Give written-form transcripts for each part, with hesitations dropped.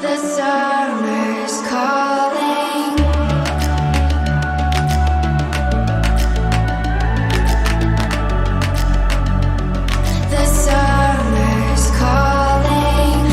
The summer's calling. The summer's calling.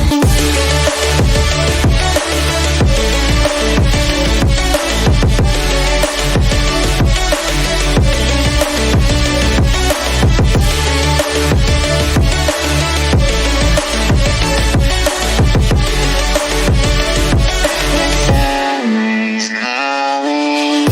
Summer's calling.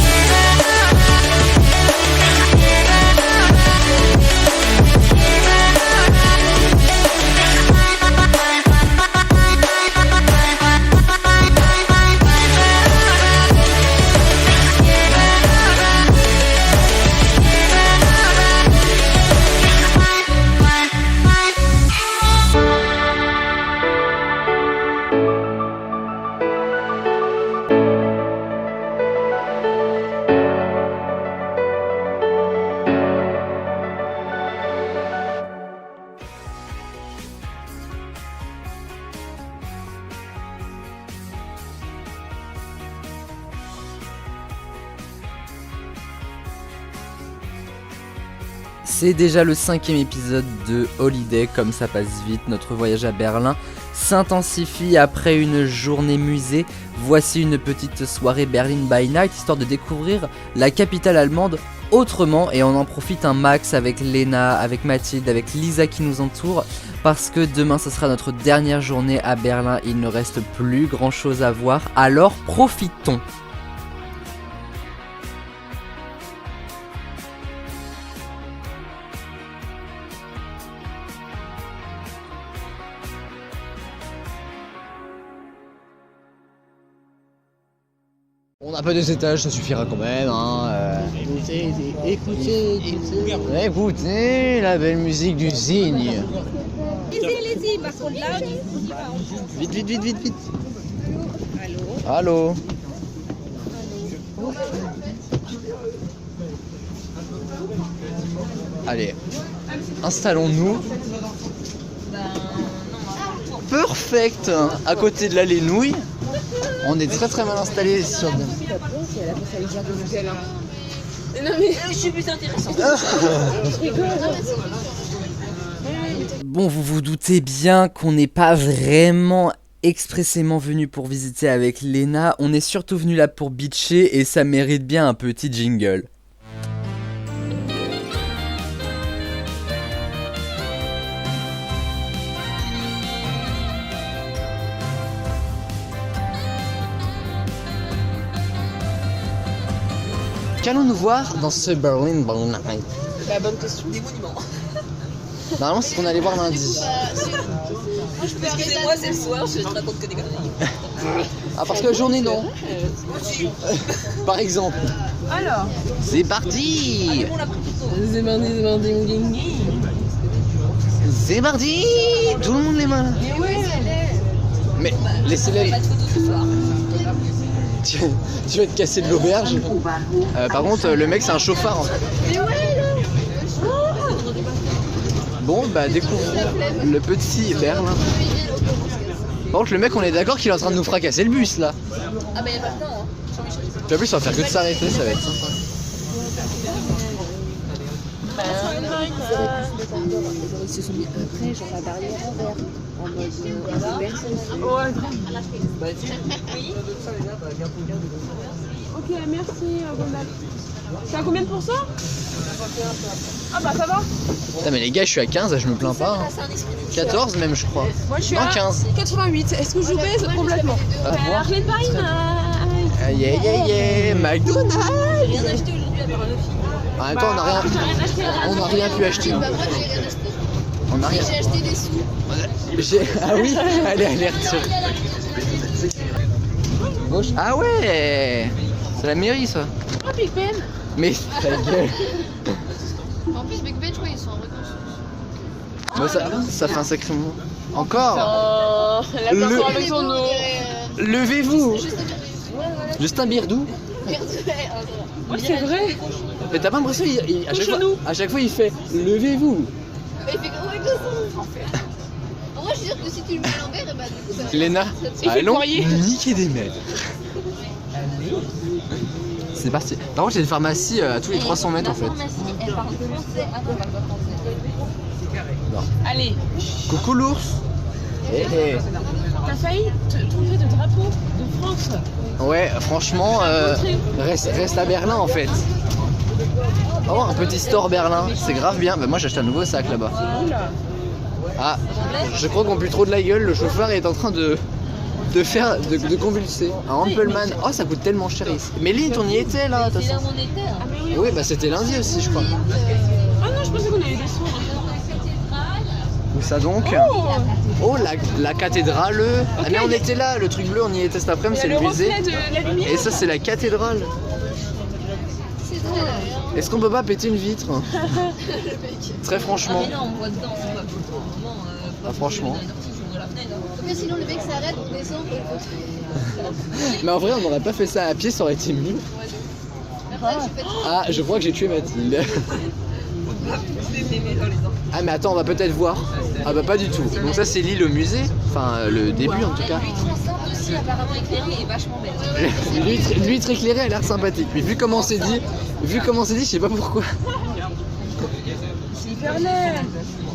C'est déjà le 5e épisode de Holiday, comme ça passe vite, notre voyage à Berlin s'intensifie après une journée musée. Voici une petite soirée Berlin by Night, histoire de découvrir la capitale allemande autrement, et on en profite un max avec Léna, avec Mathilde, avec Lisa qui nous entoure, parce que demain ce sera notre dernière journée à Berlin, il ne reste plus grand chose à voir, alors profitons. On n'a pas 2 étages, ça suffira quand même. Hein. Écoutez la belle musique du cygne. Allez-y, par contre là, Vite. Allô. Allez, installons-nous. Perfect. À côté de l'allée Nouille. On est très mal installés sur... Non mais je suis plus intéressant. Bon, vous vous doutez bien qu'on n'est pas vraiment expressément venu pour visiter avec Léna, on est surtout venu là pour bitcher et ça mérite bien un petit jingle. Qu'allons-nous voir dans ce Berlin by Night? La bonne question. Des monuments. Normalement, c'est ce qu'on allait voir lundi. Excusez-moi, c'est le soir, je te raconte que des conneries. Ah, parce que la journée, non. Par exemple. Alors, C'est parti. on l'a pris plus tôt. C'est parti. Tout le monde les mains là. Mais laissez-les. Pas de photos ce soir. Tu vas te casser de l'auberge. Par contre, le mec, c'est un chauffard. Bon, bah découvrons le petit Berlin. Par contre, le mec, on est d'accord qu'il est en train de nous fracasser le bus là. Ah bah y'a pas le temps, hein. Tu as vu, ça va faire que de s'arrêter, ça va être sympa. Ils se sont mis après, genre la barrière en verre, en mode personne. Ok, merci, Gondal. C'est à combien de pourcents? Ah bah ça va. Putain, mais les gars, je suis à 15, je me plains pas. Hein. 14 même, je crois. Moi je suis Non, à 15. 88. Est-ce que je baisse complètement? Ah, bon. Arlène Paris, Yeah, McDonald's. J'ai rien acheté aujourd'hui à part le film. En même temps, on n'a rien pu acheter. On n'a rien. J'ai acheté des sous. Ah oui, allez, retirée. Gauche. Ah ouais, c'est la mairie ça. Oh, Big Ben. Mais ta gueule. En plus, Big Ben, je crois, ils sont en reconstruction. Bah, ça fait un sacré moment. Encore. La personne avec son eau. Levez-vous. Justin Birdou. Ouais, c'est vrai. Mais t'as pas l'impression à chaque fois il fait levez-vous. Il fait comme ça. Pour moi, je veux dire que si tu le mets à l'envers, et bah du coup, ça. Léna, Il fait allons courrier. niquer des mecs. C'est parti. Par contre, j'ai une pharmacie à tous les 300 mètres en fait. La pharmacie, elle parle français. Attends, elle parle pas français. Allez, Coucou l'ours. Eh, eh. t'as failli trouver le drapeau de France. Ouais, franchement, reste à Berlin en fait. Oh, un petit store Berlin, c'est grave bien. Bah, moi j'ai acheté un nouveau sac là-bas. Ah, je crois qu'on pue trop de la gueule. Le chauffeur est en train de convulser. Un Ampelman. Oh, ça coûte tellement cher ici. Mais Lynn, on y était là. de toute C'est là façon. où on était. Ah mais oui. Oui, bah c'était lundi aussi, je crois. Ah non, je pensais qu'on avait des sons. Où ça donc? Oh, la cathédrale. Ah, mais on était là, le truc bleu, on y était cet après-midi, c'est Il y le a le musée. reflet de la lumière. Et ça, c'est la cathédrale. C'est drôle. Est-ce qu'on peut pas péter une vitre? Très franchement. Ah, mais non, on voit dedans, on voit plutôt. Non, Ah, franchement. j'ouvre la fenêtre. Mais sinon, le mec s'arrête, on descend, on peut le Mais en vrai, on n'aurait pas fait ça à pied, ça aurait été mieux. Ah, je crois que j'ai tué Mathilde. Ah, mais attends, on va peut-être voir. Ah, bah pas du tout. Donc, ça, c'est l'île au musée. Enfin, le début en tout cas. L'huître enceinte aussi, apparemment éclairée, est vachement belle. L'huître éclairée a l'air sympathique. Mais vu comment c'est dit, je sais pas pourquoi. C'est hyper laid.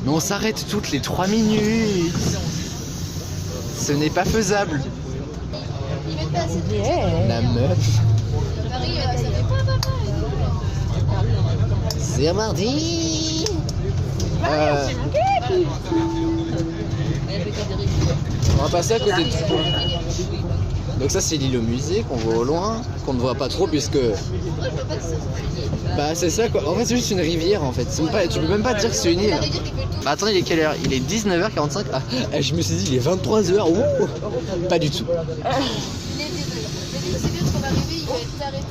Mais on s'arrête toutes les 3 minutes. Ce n'est pas faisable. Ils mettent pas assez de La meuf. Paris, ça fait pas papa. C'est mardi. On va passer à côté de tout. Donc ça c'est l'île au musée qu'on voit au loin, qu'on ne voit pas trop puisque... Bah c'est ça quoi, en fait c'est juste une rivière en fait, pas, tu peux même pas dire que c'est une île. Bah attendez, il est quelle heure? Il est 19h45, ah, je me suis dit il est 23h, ouh. Pas du tout. C'est bien parce qu'on va arriver, il va être tard et tout.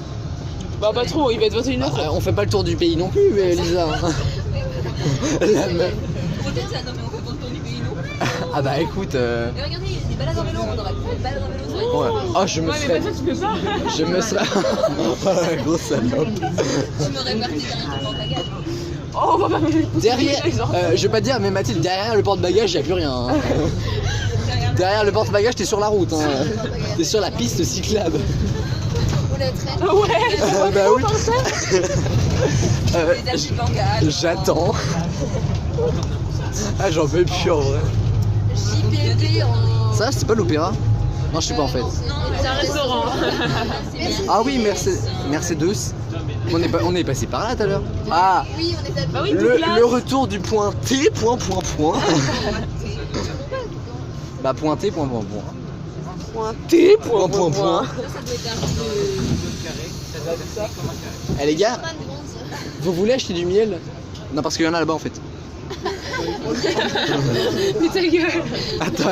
Bah pas trop, il va être 21h. Ah, on fait pas le tour du pays non plus Lisa. La meuf. Peut-être ça, non mais on fait pas le tour du pays non plus. Ah bah écoute... Mais regardez, il y a des balades en vélo, on aurait pu faire des balades en vélo, ça aurait été Ouais. Oh je me Ouais, mais serais... bah ça tu peux pas. Je me serais... Oh grosse salope. Tu m'aurais parti derrière ton porte-bagages. Oh, on va pas me Derrière, je vais pas dire, mais Mathilde, derrière le porte-bagages, y a plus rien. Hein. Derrière le porte-bagages, t'es sur la route. Hein. T'es sur la piste cyclable. On la traîne. Ouais, Bah oui. Les amis de langage. J'attends. Ah, j'en peux plus en vrai. JPD en. Ça, c'est pas l'opéra? Non, je sais pas en fait. Non, c'est un restaurant. Ah oui, Mercedes. On est passé par là tout à l'heure. Ah, Oui, on est à Bah oui, le retour du point T, point. Bah, point T, point. T, Point. Ça doit être un Eh les gars, peu de bronze. vous voulez acheter du miel? Non, parce qu'il y en a là-bas en fait. Mais ta gueule. Attends,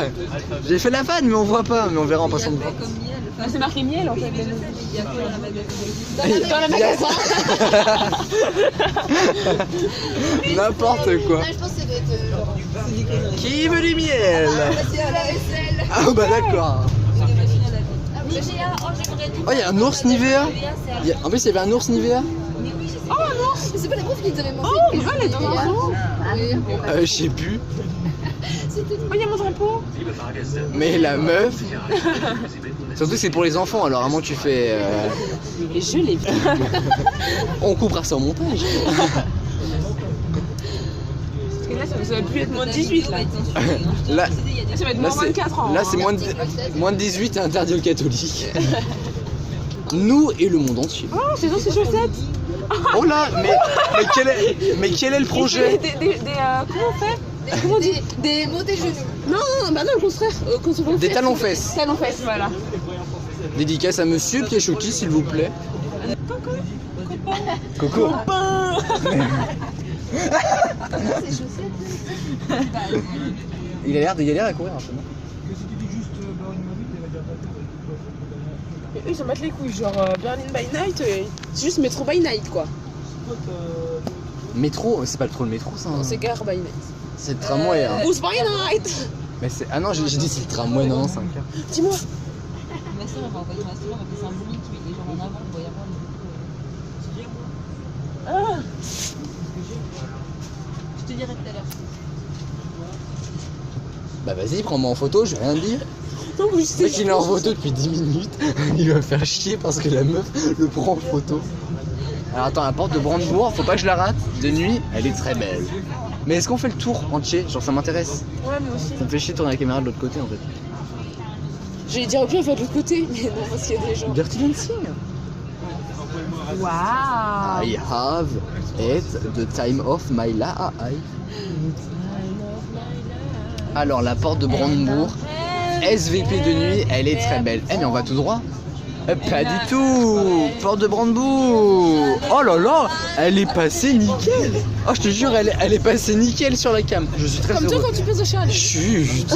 j'ai fait la vanne, mais on voit pas, mais on verra en passant devant. Comme miel. Ah, c'est marqué miel en fait. Il y a quoi dans la magasin? Dans la magasin. N'importe quoi. Ah, je pense que ça doit être. Qui veut du miel? C'est à la vaisselle. Ah bah d'accord. Ah, mais j'ai oh, j'aimerais tout. Oh, il y a un ours Nivea. Nivea, c'est à- En plus, il y avait un ours Nivea. Mais oui, je sais pas. Mais c'est pas la prof qui nous avait montré. Oh, elle est dans un zoo. Je sais plus. Oh, il y a mon drapeau. Mais la meuf. Surtout que c'est pour les enfants, alors à moins que tu fais. Et je l'ai vu. On coupera ça au montage. Parce que là, ça va plus être moins de 18 là. Là, Ça va être là moins 24 ans. là hein. c'est moins de 18 et interdit aux catholiques. Nous et le monde entier. Oh, c'est dans ses chaussettes. Oh là, mais quel est le projet? Comment on fait? Comment on dit? Des mots des genoux. Non, bah non, le contraire. Des talons fesses. Talons fesses, voilà. Dédicace à monsieur Piéchoki, s'il vous plaît. Coco. Ces chaussettes. Il a l'air de galérer à courir un peu. Non? Et eux, ils s'en battent les couilles, genre Berlin by Night, c'est juste métro by night quoi. Métro, c'est pas trop le métro ça. Hein. C'est gare by night. C'est le tramway. Hein. Boost by night. Mais c'est... Ah non, j'ai dit c'est le tramway, non, 5 heures. Dis-moi. Ma soeur m'a envoyé ma soeur, elle m'a fait un bully qui les gens en avant, on voyait pas. Ah. Je te dirai tout à l'heure. Bah vas-y, prends-moi en photo, je vais rien dire. Non, mais je Le sais. mec il est en photo depuis 10 minutes, il va me faire chier parce que la meuf le prend en photo. Alors attends, la porte de Brandebourg, faut pas que je la rate. De nuit, elle est très belle. Mais est-ce qu'on fait le tour entier? Genre ça m'intéresse. Ouais, moi aussi. Ça me fait chier de tourner la caméra de l'autre côté en fait. J'allais dire, au pire, on va de l'autre côté, mais non, parce qu'il y a des gens. Dirty Dancing. Waouh! I have it the time of my life. Alors la porte de Brandebourg, SVP de nuit, elle est très belle. Eh mais on va tout droit. Pas du tout. Porte de Brandebourg. Oh là là, elle est passée nickel. Oh je te jure, elle est passée nickel sur la cam. Je suis très Comme toi heureux. quand tu passes au chien. Chut.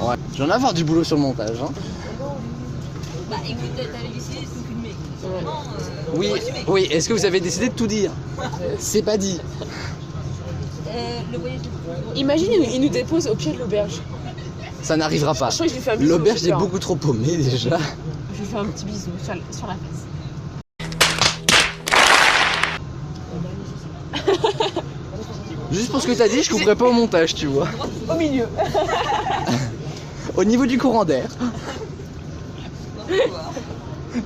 Ouais. J'en ai avoir du boulot sur le montage. Hein. Bah écoute, t'avais décidé de tout filmer. Oui, oui. Est-ce que vous avez décidé de tout dire? C'est pas dit. Le voyage. Imagine, il nous dépose au pied de l'auberge. Ça n'arrivera pas. Je crois que je lui fais un bisou. L'auberge j'ai est peur. beaucoup trop paumée déjà. Je lui fais un petit bisou sur la face. Juste pour ce que t'as dit, je couperai pas au montage, tu vois. Au milieu. Au niveau du courant d'air.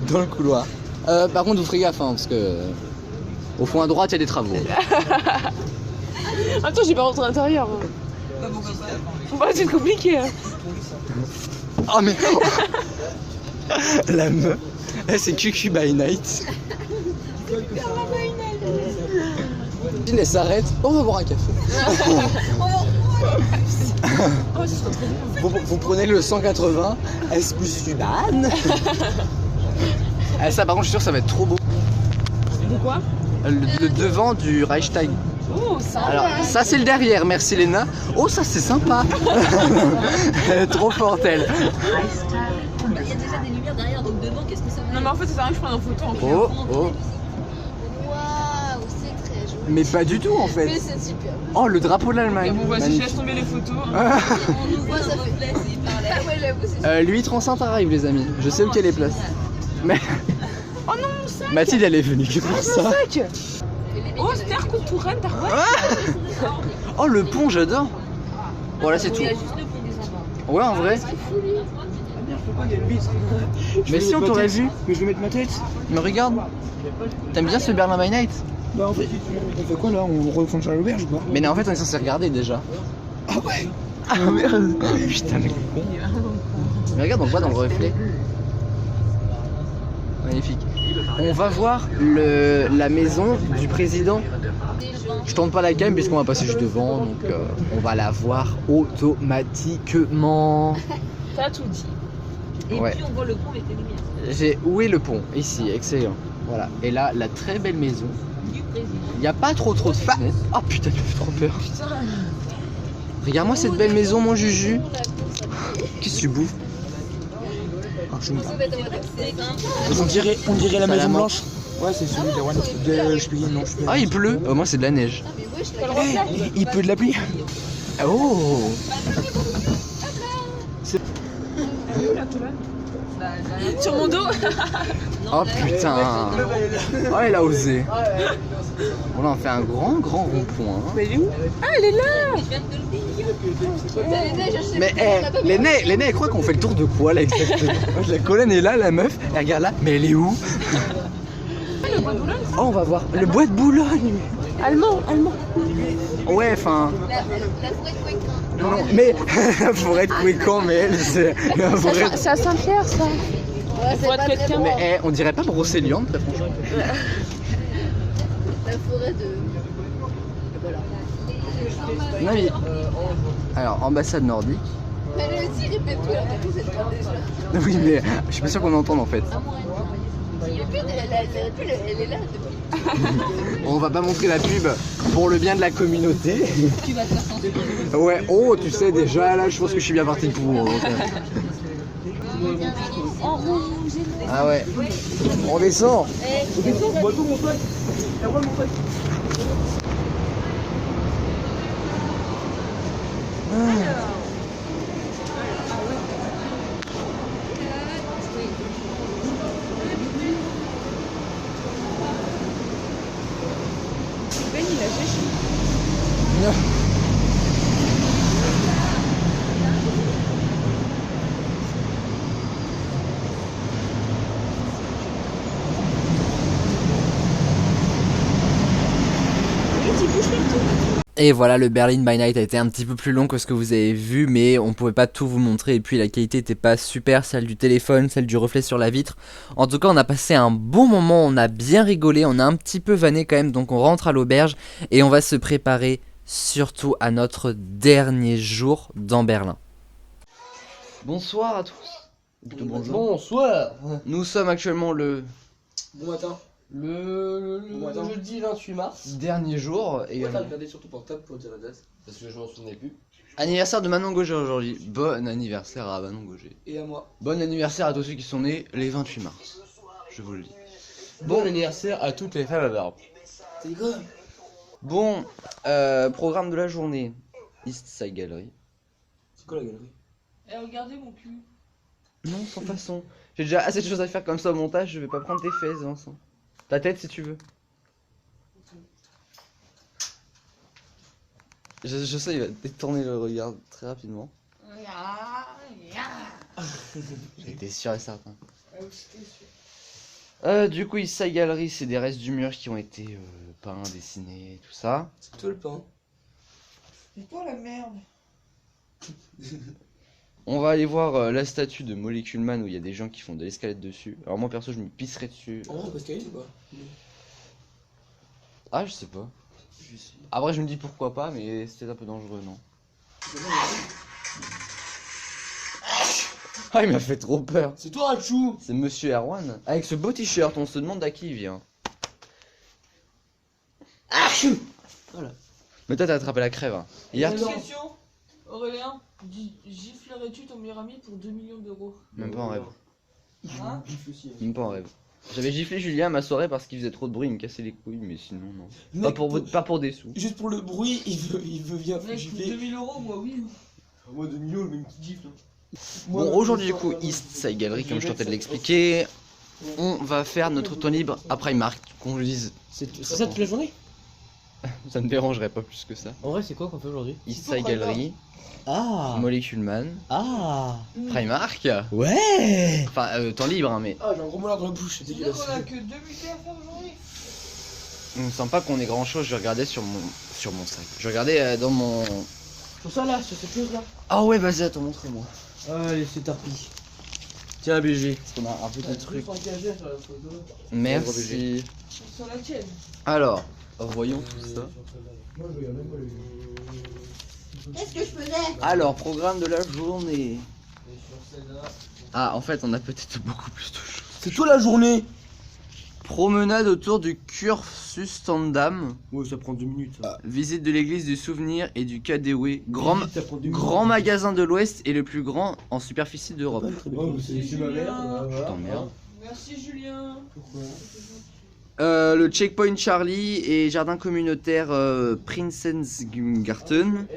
Dans le couloir. Par contre, vous ferez gaffe, hein, parce que au fond à droite, il y a des travaux. Attends, j'ai pas rentré à l'intérieur. Bah, c'est compliqué. Hein. Oh mais la meuf, elle c'est QQ by night. Elle s'arrête, on va boire un café. Vous prenez le 180 S plus Sudan. Ça par contre je suis sûr ça va être trop beau. De quoi? Le devant du Reichstag. Oh, ça. Alors ça c'est le derrière, merci Léna. Oh ça c'est sympa. Elle est trop forte elle. Il y a déjà des lumières derrière, donc devant, qu'est-ce que ça va? Non, mais en fait, ça sert à rien que je prenne en photo en Oh oh. Waouh, c'est très joli. Mais pas du tout en fait. Mais c'est super. Oh le drapeau de l'Allemagne. Bon, vas-y, je Magnifique. laisse tomber les photos. On nous voit ça dans fait- reflet, c'est hyper laid. Ah ouais, j'avoue, c'est L'huître enceinte arrive les amis. Je sais où qu'elle est place. Mais Oh non, mon sac! Mathilde elle est venue que pour ça. Sac! Oh, Ster Touraine, t'as quoi? Oh le pont j'adore. Voilà c'est tout. Il y a juste le pont des enfants. Ouais en vrai. Mais si on t'aurait vu. Mais je vais mettre ma tête. Mais regarde. T'aimes bien ce Berlin by Night? Bah en fait, on fait quoi là? On refonce à l'auberge ou quoi? Mais non en fait on est censé regarder déjà. Ah ouais. Ah merde. Putain mais. Mais regarde on le voit dans le reflet. Magnifique. On va voir la maison du président. Je tourne pas la cam puisqu'on va passer juste devant, donc on va la voir automatiquement. T'as tout dit. Et Ouais. puis on voit le pont avec les lumières. Où est le pont? Ici, excellent. Voilà. Et là, la très belle maison. Du président. Il n'y a pas trop de fenêtres. Oh putain, tu me fais trop peur. Regarde-moi cette belle maison, mon Juju. Qu'est-ce que tu bouffes? Ah, je me C'est quand même on dirait la Ça la Maison manque. Blanche. Ouais, c'est celui de One. Je peux non, je peux. Ah, il pleut. Au moins, c'est de la neige. Ah, mais wesh, la Il pleut de la pluie. Oh. Sur mon dos? Oh putain. Oh, elle a osé. Bon, là, on fait un grand rond-point. Hein. Mais elle est où? Ah, elle est là! je viens de te le dire. Mais Léna, elle croit qu'on fait le tour de quoi là exactement? La colonne est là, la meuf, elle regarde là, mais elle est où? Oh, on va voir. Le bois de Boulogne. Allemand. Ouais, enfin. forêt de Couécan. Non, mais la forêt de Couécan, mais elle, c'est la forêt. C'est à Saint-Pierre, ça. Ouais, c'est Faut être pas très quelqu'un. bon. Mais on dirait pas Brocéliande, très franchement. La forêt de. Voilà. Non, mais. Alors, ambassade nordique. Elle aussi répète tout, elle a tout cette fois déjà. Oui, mais je suis pas sûr qu'on entende en fait. Elle est là depuis. On va pas montrer la pub pour le bien de la communauté. Tu vas te faire censurer. Ouais, oh, tu sais, déjà là, je pense que je suis bien parti pour. Donc, En rouge. Ah ouais. On descend. Ben, il a séché. Et voilà, le Berlin by Night a été un petit peu plus long que ce que vous avez vu, mais on pouvait pas tout vous montrer et puis la qualité était pas super, celle du téléphone, celle du reflet sur la vitre. En tout cas, on a passé un bon moment, on a bien rigolé, on a un petit peu vanné quand même, donc on rentre à l'auberge et on va se préparer surtout à notre dernier jour dans Berlin. Bonsoir à tous. Plutôt bonjour. Bonsoir. Nous sommes actuellement le Bon matin. le attends. jeudi 28 mars. Dernier jour et Regardez sur ton portable pour dire la date. Parce que je m'en souvenais plus. anniversaire de Manon Gauger aujourd'hui. Bon anniversaire à Manon Gauger. Et à moi. Bon anniversaire à tous ceux qui sont nés les 28 mars. Je vous le dis. Bon anniversaire à toutes les femmes à barbe. T'as dit quoi? Bon, programme de la journée. East Side Gallery. C'est quoi la galerie? Eh, regardez mon cul. Non, sans façon. J'ai déjà assez de choses à faire comme ça au montage, je vais pas prendre tes fesses, Vincent. Ta tête si tu veux. Je sais, il va détourner le regard très rapidement. J'étais sûr et certain. Du coup, East Side Gallery, c'est des restes du mur qui ont été peints, dessinés, tout ça. C'est toi le pain. C'est toi la merde. On va aller voir la statue de Molecule Man où il y a des gens qui font de l'escalade dessus. Alors moi perso je me pisserais dessus. En vrai, parce qu'il y a ou pas? Ah je sais pas. Après je me dis pourquoi pas mais c'était un peu dangereux non. Ah il m'a fait trop peur. C'est toi Rachou. C'est Monsieur Erwan. Avec ce beau t-shirt on se demande à qui il vient. Voilà. Mais toi t'as attrapé la crève hein. Hier Une question, Aurélien, giflerais-tu ton meilleur ami pour 2 millions d'euros? même pas en rêve. Hein? Même pas en rêve. J'avais giflé Julien à ma soirée parce qu'il faisait trop de bruit, il me cassait les couilles mais sinon non. Mec, Pas pour des sous. Juste pour le bruit, il veut bien Mec, pour gifler. 2000 euros, moi oui. Moi 2 millions, le même qui gifle. Bon aujourd'hui du coup East Side Gallery comme je tentais de l'expliquer. On va faire notre temps libre à Primark, qu'on le dise. C'est ça toute la journée? Ça ne dérangerait pas plus que ça. En vrai, c'est quoi qu'on fait aujourd'hui? East Side Gallery, Ah. Molecule Man, Ah. Primark. Ouais. Enfin, temps libre, hein, mais Ah, j'ai un gros molar dans la bouche, c'est C'est-à-dire dégueulasse. qu'on a que 2 musées à faire aujourd'hui. on ne sent pas qu'on est grand chose. Je regardais sur mon sac. Je regardais dans mon. Sur ça là, sur cette chose là. Ah ouais, vas-y, attends, montre-moi. Allez, c'est tapis. Tiens, BG. Parce qu'on a un peu de trucs. Engagé sur la photo. Merci. Sur la tienne. Alors, voyons tout ça. Moi, je regarde même pas le Qu'est-ce que je faisais? Alors, programme de la journée. Ah, en fait, on a peut-être beaucoup plus de choses. C'est toi la journée. Promenade autour du Kurfürstendamm. Ouais, ça prend 2 minutes. Ça. Visite de l'église du souvenir et du KDW. Grand Ça prend 2 minutes. magasin de l'Ouest et le plus grand en superficie d'Europe. Oh, c'est ma mère. Je t'emmerde. Merci Julien. Le Checkpoint Charlie et jardin communautaire Prinzensgarten.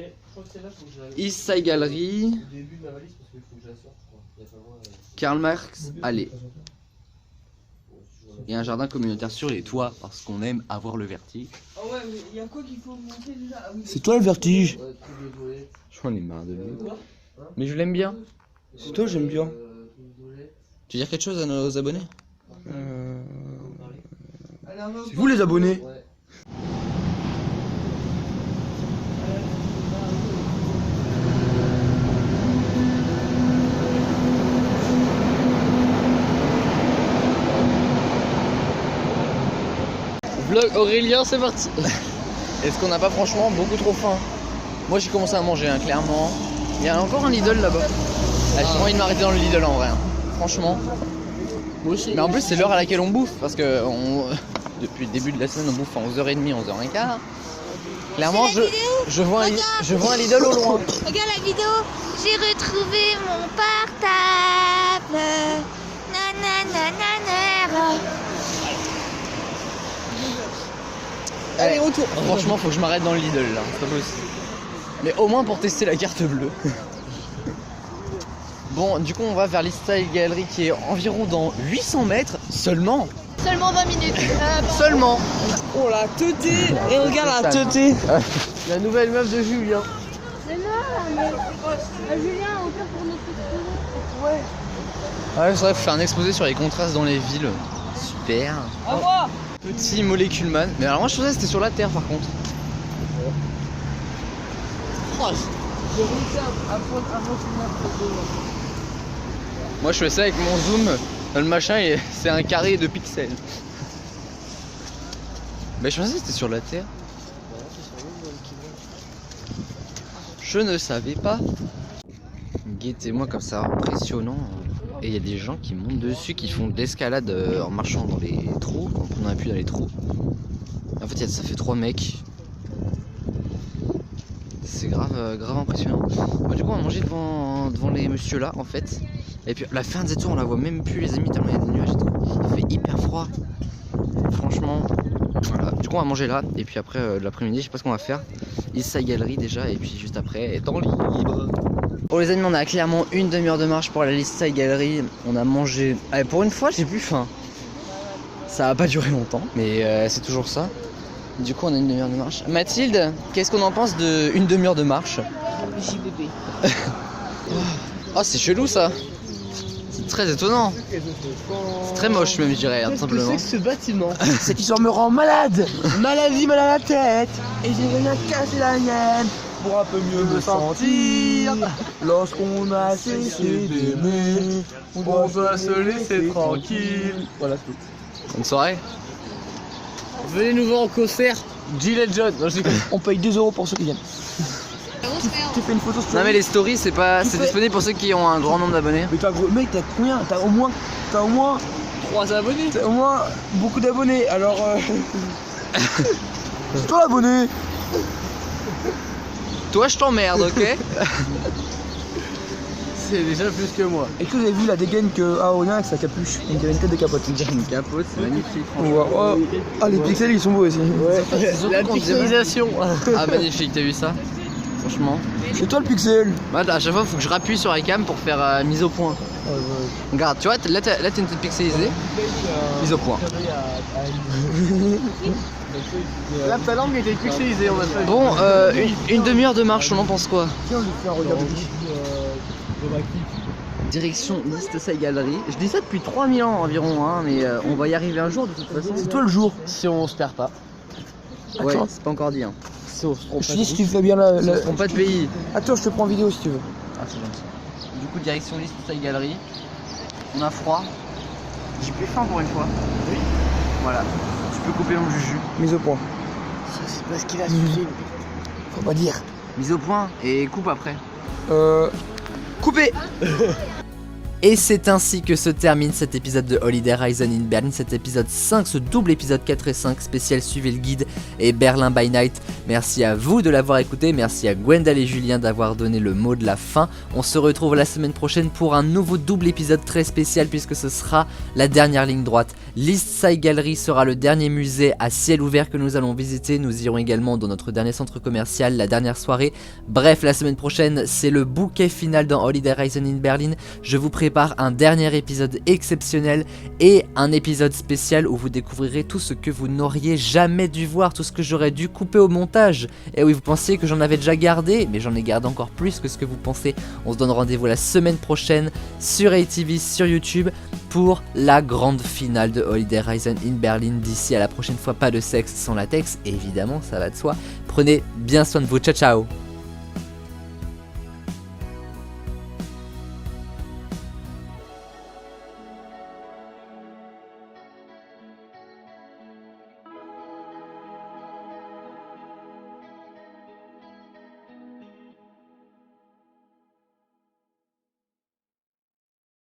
East Side Gallery. Karl Marx. Allez. Il y a un jardin communautaire sur les toits parce qu'on aime avoir le vertige. Ah ouais, mais il y a quoi qu'il faut monter déjà? Ah oui. C'est toi le vertige. J'en ai marre de lui. Mais je l'aime bien. C'est toi, j'aime bien. Tu veux dire quelque chose à nos abonnés? C'est vous les abonnés. Vlog Aurélien, c'est parti. Est-ce qu'on n'a pas franchement beaucoup trop faim? Moi j'ai commencé à manger hein, clairement. Il y a encore un Lidl là-bas. Ah, j'ai envie de m'arrêter dans le Lidl en vrai. Hein. Franchement. Moi aussi. Mais en plus c'est l'heure à laquelle on bouffe parce que depuis le début de la semaine on bouffe à 11h30, 11h15. Clairement je vois un Lidl au loin. Regarde la vidéo, j'ai retrouvé mon portable. Nananana. Allez retour. Franchement faut que je m'arrête dans le Lidl là, c'est pas possible. Mais au moins pour tester la carte bleue. Bon du coup on va vers l'East Side Gallery qui est environ dans 800 mètres seulement. Seulement 20 minutes. Seulement. Oh la teuté. Et regarde la teuté. La nouvelle meuf de Julien. Ouais c'est vrai faut faire un exposé sur les contrastes dans les villes. Super. À moi. Petit Molecule Man. Mais alors moi je pensais que c'était sur la Terre par contre. J'ai réussi à prendre une photo. Moi je fais ça avec mon zoom, le machin c'est un carré de pixels. Mais je pensais que c'était sur la Terre. Je ne savais pas. Guettez-moi comme ça, impressionnant. Et il y a des gens qui montent dessus, qui font de l'escalade en marchant dans les trous, en prenant appui dans les trous. En fait ça fait 3 mecs. C'est grave impressionnant. Bah, du coup on va manger devant les messieurs là en fait. Et puis la fin des tours on la voit même plus les amis tellement il y a des nuages et tout. Il fait hyper froid. Franchement. Voilà. Du coup on va manger là. Et puis après l'après-midi je sais pas ce qu'on va faire. East Side Gallery déjà et puis juste après temps libre. Bon les amis on a clairement une demi-heure de marche pour aller à l'East Side Gallery. On a mangé. Allez, pour une fois j'ai plus faim. Ça va pas durer longtemps mais c'est toujours ça. Du coup on a une demi-heure de marche. Mathilde, qu'est-ce qu'on en pense de une demi-heure de marche? JBB. Oh c'est chelou ça. C'est très étonnant. C'est très moche même je dirais tout simplement. Qu'est-ce que c'est que ce bâtiment? Cette histoire me rend malade. Maladie mal à la tête. Et j'ai rien cassé la mienne pour un peu mieux me sentir. Lorsqu'on a cessé d'aimer, on doit se laisser tranquille. Voilà tout. Bonne soirée. Venez nous voir au concert Jill John. Non, on paye 2 € pour ceux qui viennent. Tu fais une photo sur. Non mais les stories c'est pas. C'est disponible pour ceux qui ont un grand nombre d'abonnés. Mais mec t'as combien? T'as au moins 3 abonnés. T'as au moins beaucoup d'abonnés alors c'est toi l'abonné. Toi je t'emmerde ok. C'est déjà plus que moi. Est-ce que vous avez vu la dégaine que Aonia avec sa capuche? Il y a une tête de capote. Une capote c'est magnifique. Ah les pixels ils sont beaux aussi. La pixelisation. Ah magnifique t'as vu ça? Franchement. C'est toi le pixel. Bah, à chaque fois faut que je rappuie sur la cam pour faire mise au point. Regarde tu vois là t'as une tête pixelisée. Mise au point. Là ta langue était pixelisée on a fait. Bon une demi-heure de marche on en pense quoi? Viens on lui fait un regard de Direction East Side Gallery. Je dis ça depuis 3000 ans environ hein, mais on va y arriver un jour de toute façon. C'est toi le jour. Si on se perd pas. Ouais Attends. c'est pas encore dit hein. Je te dis si tu fais bien la. Si on se trompe pas de pays. Attends je te prends en vidéo si tu veux. Ah c'est gentil. Du coup direction East Side Gallery. On a froid. J'ai plus faim pour une fois. Oui. Voilà. Tu peux couper mon juju. Mise au point. Ça c'est parce qu'il a suivi. Faut pas dire. Mise au point et coupe après. Coupé. Et c'est ainsi que se termine cet épisode de Holiday Horizon in Berlin, cet épisode 5, ce double épisode 4 et 5 spécial Suivez le guide et Berlin by Night. Merci à vous de l'avoir écouté, merci à Gwendal et Julien d'avoir donné le mot de la fin. On se retrouve la semaine prochaine pour un nouveau double épisode très spécial puisque ce sera la dernière ligne droite. L'East Side Gallery sera le dernier musée à ciel ouvert que nous allons visiter. Nous irons également dans notre dernier centre commercial, la dernière soirée. Bref, la semaine prochaine, c'est le bouquet final dans Holiday Horizon in Berlin. Je vous prépare un dernier épisode exceptionnel et un épisode spécial où vous découvrirez tout ce que vous n'auriez jamais dû voir, tout ce que j'aurais dû couper au montage. Et oui, vous pensiez que j'en avais déjà gardé, mais j'en ai gardé encore plus que ce que vous pensez. On se donne rendez-vous la semaine prochaine sur ATV, sur YouTube pour la grande finale de Holiday Horizon in Berlin. D'ici à la prochaine fois, pas de sexe sans latex, évidemment, ça va de soi. Prenez bien soin de vous, ciao ciao.